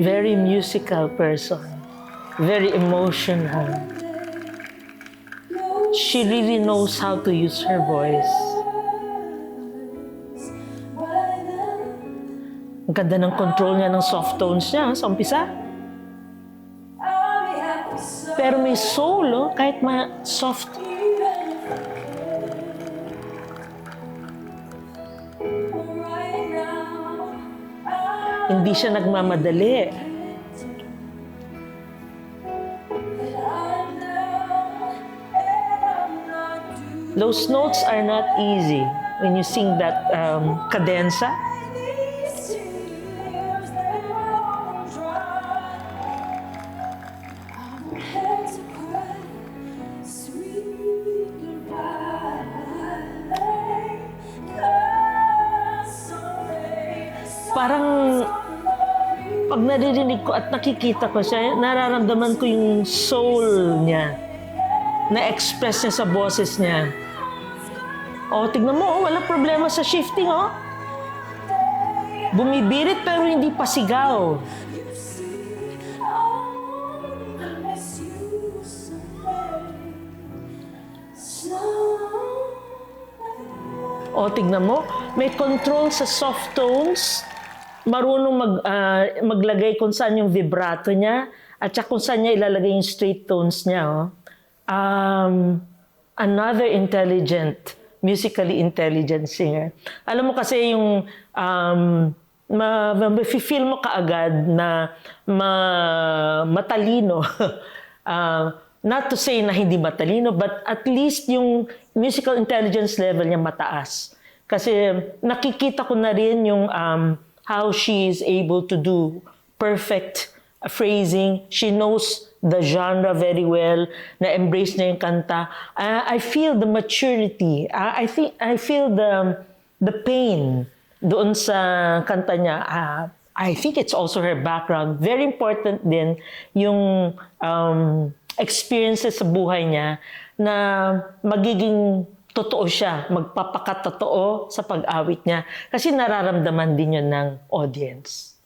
Very musical person. Very emotional. She really knows how to use her voice. Ang ganda ng control niya ng soft tones niya sa umpisa. Pero may soul, oh, kahit soft. Hindi siya nagmamadali. Those notes are not easy when you sing that cadenza. Parang pag naririnig ko at nakikita ko siya, nararamdaman ko yung soul niya, na-express niya sa boses niya. O, tignan mo, oh, walang problema sa shifting, oh. Bumibirit pero hindi pasigaw. O, tignan mo, may control sa soft tones, marunong maglagay kung saan yung vibrato niya, at saka kung saan niya ilalagay yung straight tones niya. Oh. Another intelligent, musically intelligent singer. Alam mo kasi yung feel mo kaagad na matalino. Not to say na hindi matalino, but at least yung musical intelligence level niya mataas. Kasi nakikita ko na rin yung how she is able to do perfect phrasing. She knows the genre very well, na-embrace niya yung kanta. I feel the maturity. I feel the pain doon sa kanta niya. I think it's also her background. Very important din yung experiences sa buhay niya na magiging totoo siya, magpapakatotoo sa pag-awit niya. Kasi nararamdaman din yun ng audience.